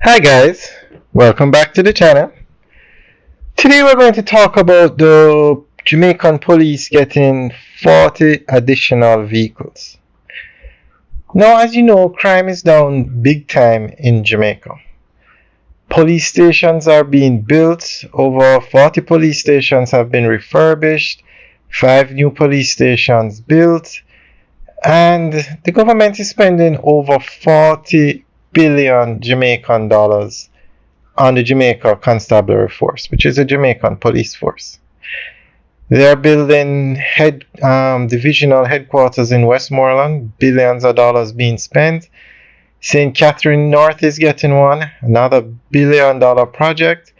Hi guys, welcome back to the channel. Today we're going to talk about the Jamaican police getting 40 additional vehicles. Now, as you know, crime is down big time in Jamaica. Police stations are being built, over 40 police stations have been refurbished, 5 new police stations built, and the government is spending over 40 billion Jamaican dollars on the Jamaica Constabulary Force, which is a Jamaican police force. They are building divisional headquarters in Westmoreland, billions of dollars being spent. St. Catherine North is getting one, another $1 billion project.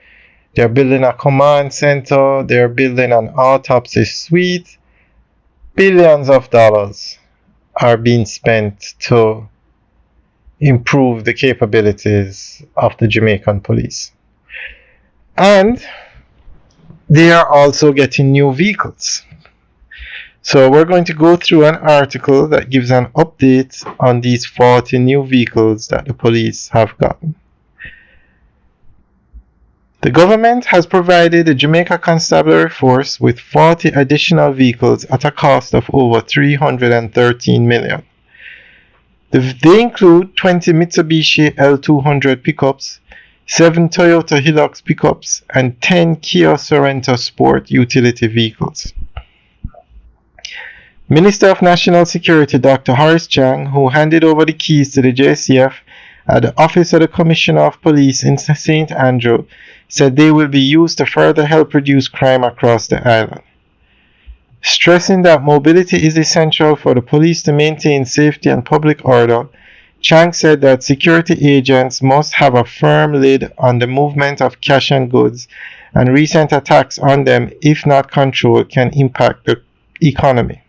They're building a command center, they're building an autopsy suite. Billions of dollars are being spent to improve the capabilities of the Jamaican police. And they are also getting new vehicles. So we're going to go through an article that gives an update on these 40 new vehicles that the police have gotten. The government has provided the Jamaica Constabulary Force with 40 additional vehicles at a cost of over $313 million. They include 20 Mitsubishi L200 pickups, 7 Toyota Hilux pickups, and 10 Kia Sorento Sport utility vehicles. Minister of National Security Dr. Horace Chang, who handed over the keys to the JCF at the Office of the Commissioner of Police in St. Andrew, said they will be used to further help reduce crime across the island. Stressing that mobility is essential for the police to maintain safety and public order, Chang said that security agents must have a firm lid on the movement of cash and goods, and recent attacks on them, if not controlled, can impact the economy.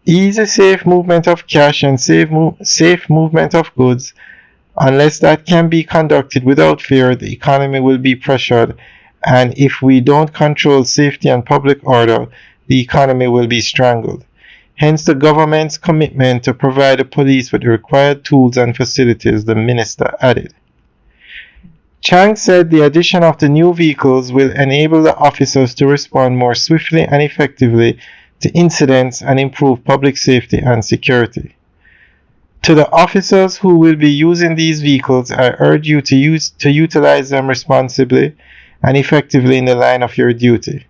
Easy safe movement of cash and safe movement of goods. Unless that can be conducted without fear, the economy will be pressured, and if we don't control safety and public order, the economy will be strangled. Hence the government's commitment to provide the police with the required tools and facilities, the minister added. Chang said the addition of the new vehicles will enable the officers to respond more swiftly and effectively to incidents and improve public safety and security. To the officers who will be using these vehicles, I urge you to utilize them responsibly and effectively in the line of your duty.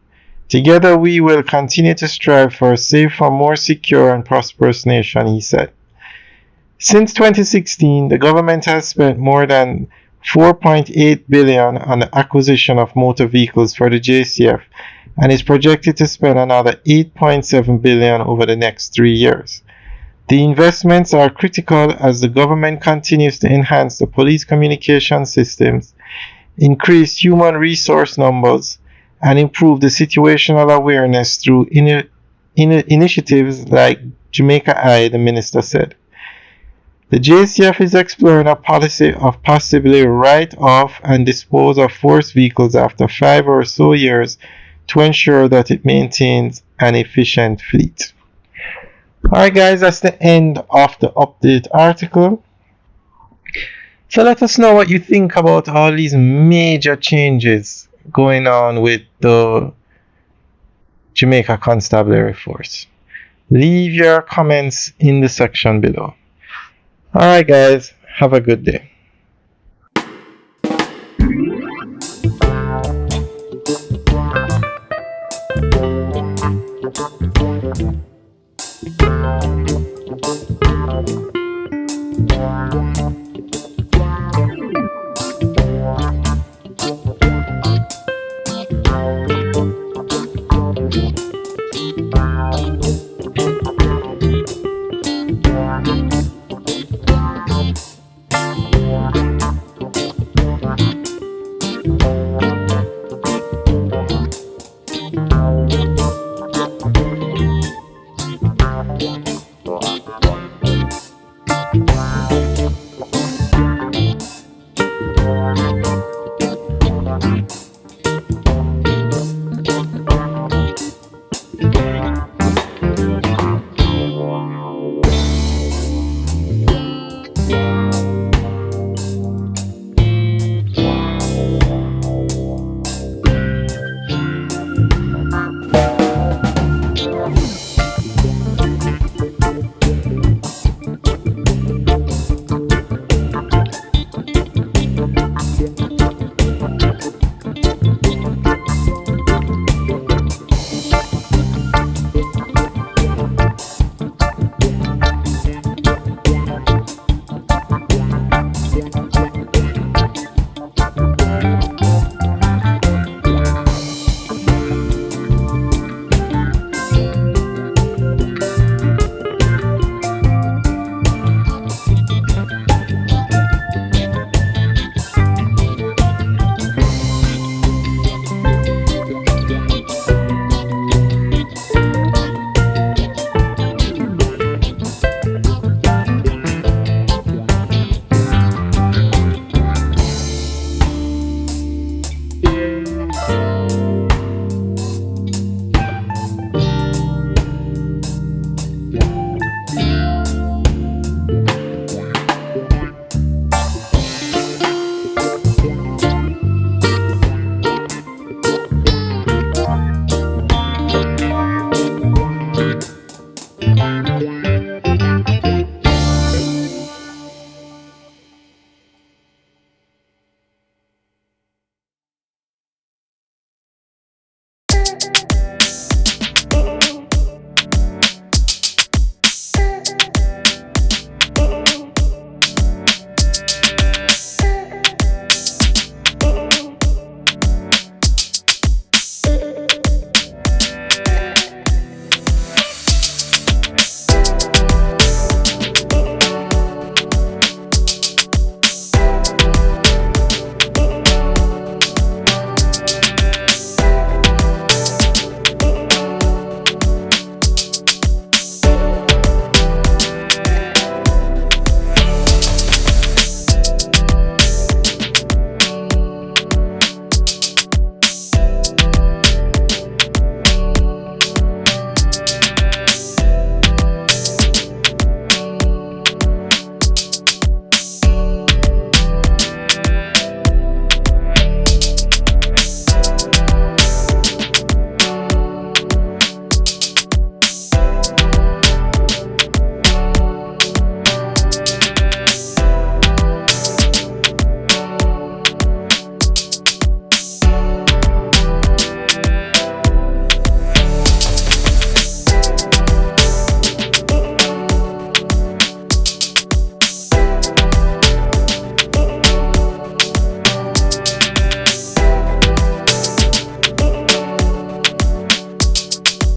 Together we will continue to strive for a safer, more secure and prosperous nation, he said. Since 2016, the government has spent more than $4.8 billion on the acquisition of motor vehicles for the JCF and is projected to spend another $8.7 billion over the next 3 years. The investments are critical as the government continues to enhance the police communication systems, increase human resource numbers, and improve the situational awareness through initiatives like Jamaica Eye, the minister said. The JCF is exploring a policy of possibly write off and dispose of force vehicles after 5 or so years to ensure that it maintains an efficient fleet. Alright guys, that's the end of the update article. So let us know what you think about all these major changes going on with the Jamaica Constabulary Force. Leave your comments in the section below. Alright guys, have a good day.